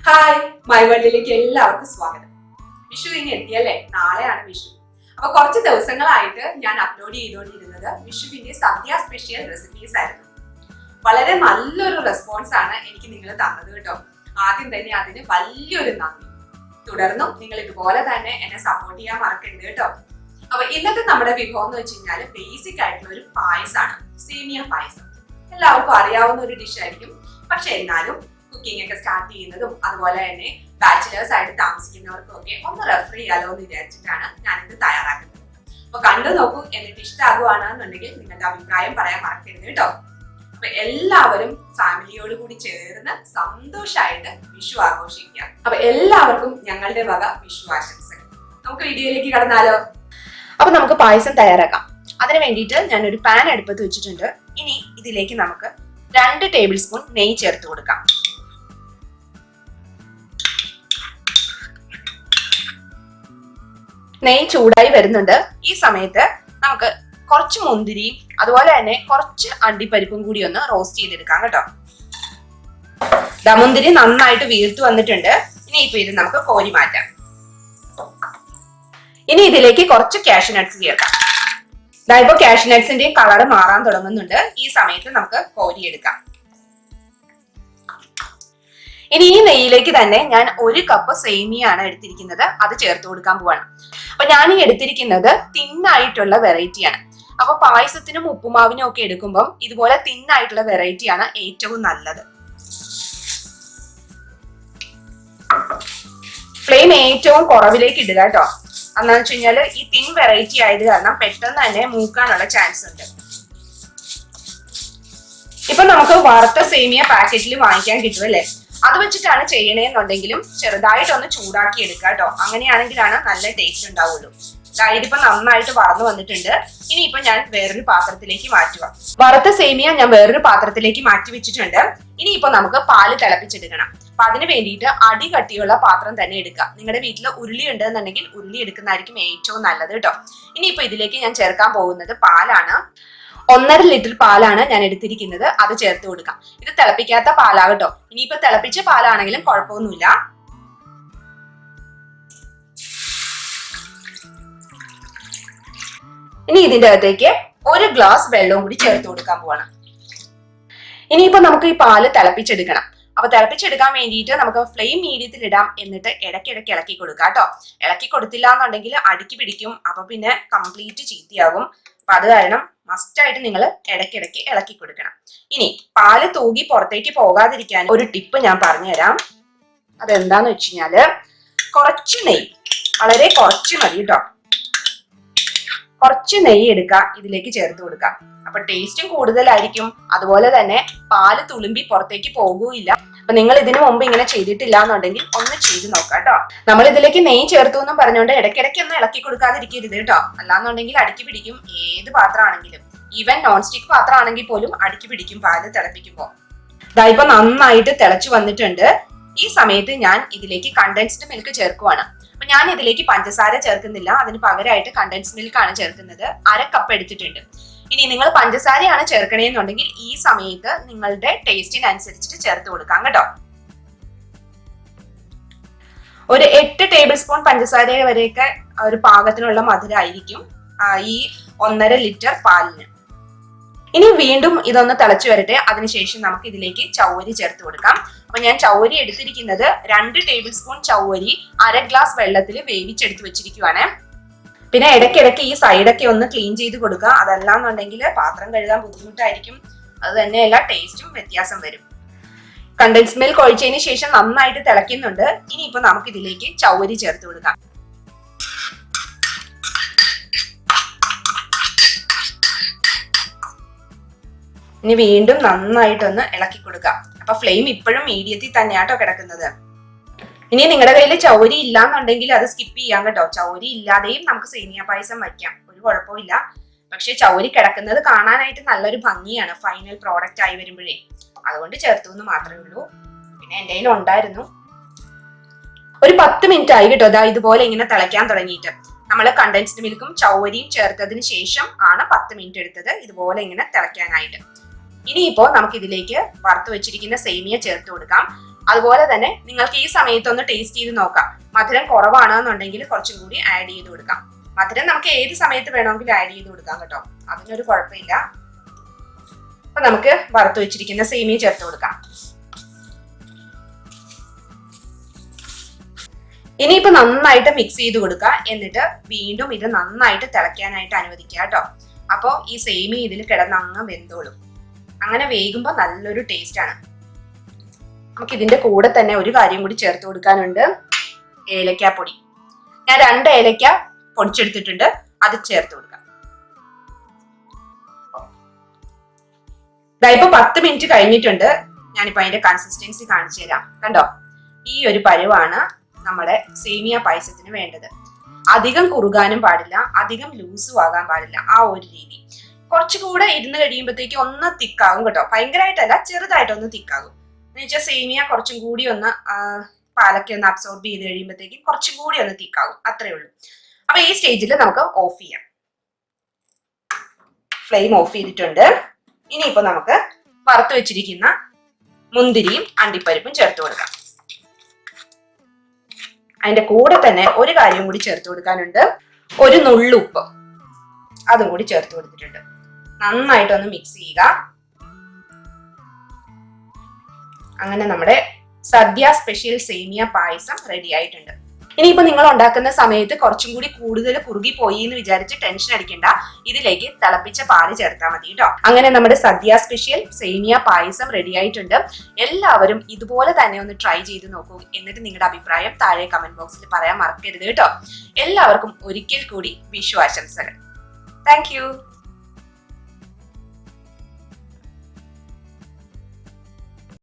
Hi, my വേൾഡിലേക്ക് എല്ലാവർക്കും സ്വാഗതം. വിഷു ഇനി എത്തിയല്ലേ? നാളെയാണ് വിഷു. അപ്പൊ കുറച്ച് ദിവസങ്ങളായിട്ട് ഞാൻ അപ്ലോഡ് ചെയ്തുകൊണ്ടിരുന്നത് വിഷുവിന്റെ സദ്യ സ്പെഷ്യൽ റെസിപ്പീസ് ആയിരുന്നു. വളരെ നല്ലൊരു റെസ്പോൺസ് ആണ് എനിക്ക് നിങ്ങൾ തന്നത് കേട്ടോ. ആദ്യം തന്നെ അതിന് വലിയൊരു നന്ദി. തുടർന്നും നിങ്ങൾ ഇതുപോലെ തന്നെ എന്നെ സപ്പോർട്ട് ചെയ്യാൻ മറക്കരുത് കേട്ടോ. അപ്പൊ ഇന്നത്തെ നമ്മുടെ വിഭവം എന്ന് വെച്ച് കഴിഞ്ഞാൽ ബേസിക് ആയിട്ടുള്ള ഒരു പായസമാണ്, സേമിയ പായസം. എല്ലാവർക്കും അറിയാവുന്ന ഒരു ഡിഷ് ആയിരിക്കും. പക്ഷെ എന്നാലും കുക്കിംഗ് ഒക്കെ സ്റ്റാർട്ട് ചെയ്യുന്നതും അതുപോലെ തന്നെ ബാച്ചിലേഴ്സ് ആയിട്ട് താമസിക്കുന്നവർക്കും ഒക്കെ ഒന്ന് റെഫർ ചെയ്യാലോ എന്ന് വിചാരിച്ചിട്ടാണ് ഞാനിത് തയ്യാറാക്കുന്നത്. അപ്പൊ കണ്ടു നോക്കൂ, എന്നിട്ട് ഇഷ്ടമാകുവാണെന്നുണ്ടെങ്കിൽ നിങ്ങളുടെ അഭിപ്രായം പറയാൻ മറക്കരുത് കേട്ടോ. അപ്പൊ എല്ലാവരും ഫാമിലിയോട് കൂടി ചേർന്ന് സന്തോഷമായിട്ട് വിഷു ആഘോഷിക്കുക. അപ്പൊ എല്ലാവർക്കും ഞങ്ങളുടെ വക വിഷു ആശംസകൾ. നമുക്ക് വീഡിയോയിലേക്ക് കടന്നാലോ? അപ്പൊ നമുക്ക് പായസം തയ്യാറാക്കാം. അതിന് വേണ്ടിയിട്ട് ഞാനൊരു പാൻ അടുപ്പത്ത് വെച്ചിട്ടുണ്ട്. ഇനി ഇതിലേക്ക് നമുക്ക് 2 ടേബിൾ സ്പൂൺ നെയ്യ് ചേർത്ത് കൊടുക്കാം. നെയ്യ് ചൂടായി വരുന്നുണ്ട്. ഈ സമയത്ത് നമുക്ക് കുറച്ച് മുന്തിരിയും അതുപോലെ തന്നെ കുറച്ച് അണ്ടിപ്പരിപ്പും കൂടി ഒന്ന് റോസ്റ്റ് ചെയ്തെടുക്കാം കേട്ടോ. മുന്തിരി നന്നായിട്ട് വീർത്ത് വന്നിട്ടുണ്ട്. ഇനി ഇപ്പൊ ഇത് നമുക്ക് കോരി മാറ്റാം. ഇനി ഇതിലേക്ക് കുറച്ച് കാഷ്യൂ നട്ട്സ് ചേർക്കാം. ഇപ്പൊ കാഷ്യൂ നട്ട്സിന്റെയും കളർ മാറാൻ തുടങ്ങുന്നുണ്ട്. ഈ സമയത്ത് നമുക്ക് കോരിയെടുക്കാം. ഇനി ഈ നെയ്യിലേക്ക് തന്നെ ഞാൻ 1 കപ്പ് സേമിയാണ് എടുത്തിരിക്കുന്നത്. അത് ചേർത്ത് കൊടുക്കാൻ പോവാണ്. അപ്പൊ ഞാൻ ഈ എടുത്തിരിക്കുന്നത് തിന്നായിട്ടുള്ള വെറൈറ്റിയാണ്. അപ്പൊ പായസത്തിനും ഉപ്പുമാവിനും ഒക്കെ എടുക്കുമ്പോൾ ഇതുപോലെ തിന്നായിട്ടുള്ള വെറൈറ്റിയാണ് ഏറ്റവും നല്ലത്. ഫ്ലെയിം ഏറ്റവും കുറവിലേക്ക് ഇടുക കേട്ടോ. എന്താണെന്ന് വെച്ച് കഴിഞ്ഞാൽ ഈ തിൻ വെറൈറ്റി ആയത് കാരണം പെട്ടെന്ന് തന്നെ മൂക്കാനുള്ള ചാൻസ് ഉണ്ട്. ഇപ്പൊ നമുക്ക് വറുത്ത സേമിയ പാക്കറ്റിൽ വാങ്ങിക്കാൻ കിട്ടും അല്ലേ? അത് വെച്ചിട്ടാണ് ചെയ്യണേന്നുണ്ടെങ്കിലും ചെറുതായിട്ടൊന്ന് ചൂടാക്കി എടുക്കുക കേട്ടോ. അങ്ങനെയാണെങ്കിലാണ് നല്ല ടേസ്റ്റ് ഉണ്ടാവുള്ളൂ. ഇതിപ്പോ നന്നായിട്ട് വറന്നു വന്നിട്ടുണ്ട്. ഇനിയിപ്പോ ഞാൻ വേറൊരു പാത്രത്തിലേക്ക് മാറ്റുക. വറുത്ത സേമിയ ഞാൻ വേറൊരു പാത്രത്തിലേക്ക് മാറ്റി വെച്ചിട്ടുണ്ട്. ഇനിയിപ്പോ നമുക്ക് പാല് തിളപ്പിച്ചെടുക്കണം. അപ്പൊ അതിന് വേണ്ടിയിട്ട് അടി കട്ടിയുള്ള പാത്രം തന്നെ എടുക്കുക. നിങ്ങളുടെ വീട്ടിൽ ഉരുളി ഉണ്ടെന്നുണ്ടെങ്കിൽ ഉരുളി എടുക്കുന്നതായിരിക്കും ഏറ്റവും നല്ലത് കേട്ടോ. ഇനിയിപ്പോ ഇതിലേക്ക് ഞാൻ ചേർക്കാൻ പോകുന്നത് പാലാണ്. 1.5 ലിറ്റർ പാലാണ് ഞാൻ എടുത്തിരിക്കുന്നത്. അത് ചേർത്ത് കൊടുക്കാം. ഇത് തിളപ്പിക്കാത്ത പാലാകട്ടോ. ഇനിയിപ്പോ തിളപ്പിച്ച പാലാണെങ്കിലും കുഴപ്പമൊന്നുമില്ല. ഇനി ഇതിന്റെ അകത്തേക്ക് 1 ഗ്ലാസ് വെള്ളവും കൂടി ചേർത്ത് കൊടുക്കാൻ പോവാണ്. ഇനിയിപ്പോ നമുക്ക് ഈ പാല് തിളപ്പിച്ചെടുക്കണം. അപ്പൊ തിളപ്പിച്ചെടുക്കാൻ വേണ്ടിയിട്ട് നമുക്ക് ഫ്ലെയിം മീഡിയത്തിൽ ഇടാം. എന്നിട്ട് ഇടയ്ക്കിടയ്ക്ക് ഇളക്കി കൊടുക്കാം കേട്ടോ. ഇളക്കി കൊടുത്തില്ല എന്നുണ്ടെങ്കിൽ അടിക്ക് പിടിക്കും. അപ്പൊ പിന്നെ കംപ്ലീറ്റ് ചീത്തയാകും. അപ്പൊ അത് കാരണം മസ്റ്റായിട്ട് നിങ്ങൾ ഇടയ്ക്കിടയ്ക്ക് ഇളക്കി കൊടുക്കണം. ഇനി പാല് തൂകി പുറത്തേക്ക് പോകാതിരിക്കാൻ ഒരു ടിപ്പ് ഞാൻ പറഞ്ഞുതരാം. അതെന്താന്ന് വെച്ച് കഴിഞ്ഞാല് കുറച്ച് നെയ്യ്, വളരെ കുറച്ച് മതി കേട്ടോ. കുറച്ച് നെയ്യ് എടുക്കുക, ഇതിലേക്ക് ചേർത്ത് കൊടുക്കാം. അപ്പൊ ടേസ്റ്റും കൂടുതലായിരിക്കും. അതുപോലെ തന്നെ പാല് തുളുമ്പി പുറത്തേക്ക് പോകുകയില്ല. അപ്പൊ നിങ്ങൾ ഇതിനു മുമ്പ് ഇങ്ങനെ ചെയ്തിട്ടില്ല എന്നുണ്ടെങ്കിൽ ഒന്ന് ചെയ്ത് നോക്കാം കേട്ടോ. നമ്മൾ ഇതിലേക്ക് നെയ്യ് ചേർത്തു എന്നും പറഞ്ഞുകൊണ്ട് ഇടയ്ക്കിടയ്ക്ക് ഒന്ന് ഇളക്കി കൊടുക്കാതിരിക്കരുത് കേട്ടോ. അല്ലാന്നുണ്ടെങ്കിൽ അടിക്ക് പിടിക്കും. ഏത് പാത്രമാണെങ്കിലും, ഈവൻ നോൺ സ്റ്റിക് പാത്രമാണെങ്കിൽ പോലും അടിക്ക് പിടിക്കും പാല് തിളപ്പിക്കുമ്പോൾ. ഇപ്പൊ നന്നായിട്ട് തിളച്ചു വന്നിട്ടുണ്ട്. ഈ സമയത്ത് ഞാൻ ഇതിലേക്ക് കണ്ടൻസ്ഡ് മിൽക്ക് ചേർക്കുവാണ്. അപ്പൊ ഞാൻ ഇതിലേക്ക് പഞ്ചസാര ചേർക്കുന്നില്ല. അതിന് പകരമായിട്ട് കണ്ടൻസ്ഡ് മിൽക്കാണ് ചേർക്കുന്നത്. 1/2 കപ്പ് എടുത്തിട്ടുണ്ട്. ഇനി നിങ്ങൾ പഞ്ചസാരയാണ് ചേർക്കണേന്നുണ്ടെങ്കിൽ ഈ സമയത്ത് നിങ്ങളുടെ ടേസ്റ്റിനനുസരിച്ചിട്ട് ചേർത്ത് കൊടുക്കാം കേട്ടോ. ഒരു 8 ടേബിൾ സ്പൂൺ പഞ്ചസാര വരെയൊക്കെ ഒരു പാകത്തിനുള്ള മധുരമായിരിക്കും ഈ 1.5 ലിറ്റർ പാലിന്. ഇനി വീണ്ടും ഇതൊന്ന് തിളച്ചു വരട്ടെ. അതിനുശേഷം നമുക്ക് ഇതിലേക്ക് ചൗവരി ചേർത്ത് കൊടുക്കാം. അപ്പൊ ഞാൻ ചൗവരി എടുത്തിരിക്കുന്നത് 2 ടേബിൾ സ്പൂൺ ചൗവരി 1/2 ഗ്ലാസ് വെള്ളത്തിൽ വേവിച്ചെടുത്ത് വെച്ചിരിക്കുവാണ്. പിന്നെ ഇടയ്ക്കിടയ്ക്ക് ഈ സൈഡൊക്കെ ഒന്ന് ക്ലീൻ ചെയ്ത് കൊടുക്കുക. അതല്ലാന്നുണ്ടെങ്കിൽ പാത്രം കഴുകാൻ ബുദ്ധിമുട്ടായിരിക്കും. അത് തന്നെയല്ല, ടേസ്റ്റും വ്യത്യാസം വരും. കണ്ടൻസ് മിൽക്ക് ഒഴിച്ചതിന് ശേഷം നന്നായിട്ട് തിളയ്ക്കുന്നുണ്ട്. ഇനിയിപ്പോ നമുക്ക് ഇതിലേക്ക് ചൗവരി ചേർത്ത് കൊടുക്കാം. ഇനി വീണ്ടും നന്നായിട്ടൊന്ന് ഇളക്കി കൊടുക്കാം. അപ്പൊ ഫ്ലെയിം ഇപ്പോഴും മീഡിയത്തിൽ തന്നെയാട്ടോ കിടക്കുന്നത്. ഇനി നിങ്ങളുടെ കയ്യിൽ ചൗരി ഇല്ലാന്നുണ്ടെങ്കിൽ അത് സ്കിപ്പ് ചെയ്യാം കേട്ടോ. ചൗരി ഇല്ലാതെയും നമുക്ക് സേമിയ പായസം വയ്ക്കാം, ഒരു കുഴപ്പമില്ല. പക്ഷെ ചൗരി കിടക്കുന്നത് കാണാനായിട്ട് നല്ലൊരു ഭംഗിയാണ് ഫൈനൽ പ്രോഡക്റ്റ് ആയി വരുമ്പോഴേ. അതുകൊണ്ട് ചേർത്തു എന്ന് മാത്രമേ ഉള്ളൂ. പിന്നെ എന്റെ കയ്യിൽ ഉണ്ടായിരുന്നു. ഒരു 10 മിനിറ്റ് ആയി കേട്ടോ. ഇതുപോലെ ഇങ്ങനെ തിളയ്ക്കാൻ തുടങ്ങിയിട്ട്. നമ്മൾ കണ്ടൻസ്ഡ് മിൽക്കും ചൗവരിയും ചേർത്തതിന് ശേഷം ആണ് 10 മിനിറ്റ് എടുത്തത് ഇതുപോലെ ഇങ്ങനെ തിളയ്ക്കാനായിട്ട്. ഇനിയിപ്പോ നമുക്ക് ഇതിലേക്ക് വറുത്ത് വെച്ചിരിക്കുന്ന സേമിയ ചേർത്ത് കൊടുക്കാം. അതുപോലെ തന്നെ നിങ്ങൾക്ക് ഈ സമയത്ത് ഒന്ന് ടേസ്റ്റ് ചെയ്ത് നോക്കാം. മധുരം കുറവാണെന്നുണ്ടെങ്കിൽ കുറച്ചും കൂടി ആഡ് ചെയ്ത് കൊടുക്കാം. മധുരം നമുക്ക് ഏത് സമയത്ത് വേണമെങ്കിലും ആഡ് ചെയ്ത് കൊടുക്കാം കേട്ടോ, അതിനൊരു കുഴപ്പമില്ല. അപ്പൊ നമുക്ക് വറുത്ത് വെച്ചിരിക്കുന്ന സേമിയ ചേർത്ത് കൊടുക്കാം. ഇനിയിപ്പോ നന്നായിട്ട് മിക്സ് ചെയ്ത് കൊടുക്കുക. എന്നിട്ട് വീണ്ടും ഇത് നന്നായിട്ട് തിളയ്ക്കാനായിട്ട് അനുവദിക്കുക കേട്ടോ. അപ്പോൾ ഈ സേമിയ ഇതിൽ കിടന്നങ്ങ് വെന്തോളും. അങ്ങനെ വേകുമ്പോൾ നല്ലൊരു ടേസ്റ്റ് ആണ്. നമുക്ക് ഇതിന്റെ കൂടെ തന്നെ ഒരു കാര്യം കൂടി ചേർത്ത് കൊടുക്കാനുണ്ട്, ഏലക്കാപ്പൊടി. ഞാൻ 2 ഏലക്ക പൊടിച്ചെടുത്തിട്ടുണ്ട്, അത് ചേർത്ത് കൊടുക്കാം. ഇപ്പൊ 10 മിനിറ്റ് കഴിഞ്ഞിട്ടുണ്ട്. ഞാനിപ്പോ അതിന്റെ കൺസിസ്റ്റൻസി കാണിച്ചു തരാം. കണ്ടോ, ഈ ഒരു പരുവാണ് നമ്മുടെ സേമിയ പായസത്തിന് വേണ്ടത്. അധികം കുറുകാനും പാടില്ല, അധികം ലൂസും ആകാൻ പാടില്ല. ആ ഒരു രീതി. കുറച്ചുകൂടെ ഇരുന്ന് കഴിയുമ്പോഴത്തേക്ക് ഒന്ന് തിക്കാകും കേട്ടോ. ഭയങ്കരമായിട്ടല്ല, ചെറുതായിട്ടൊന്ന് തിക്കാകും. എന്ന് വെച്ചാൽ സേമിയ കുറച്ചും കൂടി ഒന്ന് പാലൊക്കെ ഒന്ന് അബ്സോർബ് ചെയ്ത് കഴിയുമ്പോഴത്തേക്ക് കുറച്ചും കൂടി ഒന്ന് തിക്കാകും. അത്രേ ഉള്ളൂ. അപ്പൊ ഈ സ്റ്റേജിൽ നമുക്ക് ഓഫ് ചെയ്യാം. ഫ്ലെയിം ഓഫ് ചെയ്തിട്ടുണ്ട്. ഇനിയിപ്പോ നമുക്ക് വറുത്ത് വെച്ചിരിക്കുന്ന മുന്തിരിയും അണ്ടിപ്പരിപ്പും ചേർത്ത് കൊടുക്കാം. അതിന്റെ കൂടെ തന്നെ ഒരു കാര്യം കൂടി ചേർത്ത് കൊടുക്കാനുണ്ട്, ഒരു നുള്ളുപ്പ്. അതും കൂടി ചേർത്ത് കൊടുത്തിട്ടുണ്ട്. നന്നായിട്ടൊന്ന് മിക്സ് ചെയ്യുക. അങ്ങനെ നമ്മുടെ സദ്യ സ്പെഷ്യൽ സേമിയ പായസം റെഡി ആയിട്ടുണ്ട്. ഇനിയിപ്പോ നിങ്ങൾ ഉണ്ടാക്കുന്ന സമയത്ത് കുറച്ചും കൂടി കൂടുതൽ കുറുകി പോയി എന്ന് വിചാരിച്ച് ടെൻഷൻ അടിക്കണ്ട. ഇതിലേക്ക് തിളപ്പിച്ച പാല് ചേർത്താൽ മതി കേട്ടോ. അങ്ങനെ നമ്മുടെ സദ്യ സ്പെഷ്യൽ സേമിയ പായസം റെഡി ആയിട്ടുണ്ട്. എല്ലാവരും ഇതുപോലെ തന്നെ ഒന്ന് ട്രൈ ചെയ്ത് നോക്കൂ. എന്നിട്ട് നിങ്ങളുടെ അഭിപ്രായം താഴെ കമന്റ് ബോക്സിൽ പറയാൻ മറക്കരുത് കേട്ടോ. എല്ലാവർക്കും ഒരിക്കൽ കൂടി വിഷു ആശംസകൾ. Thank you.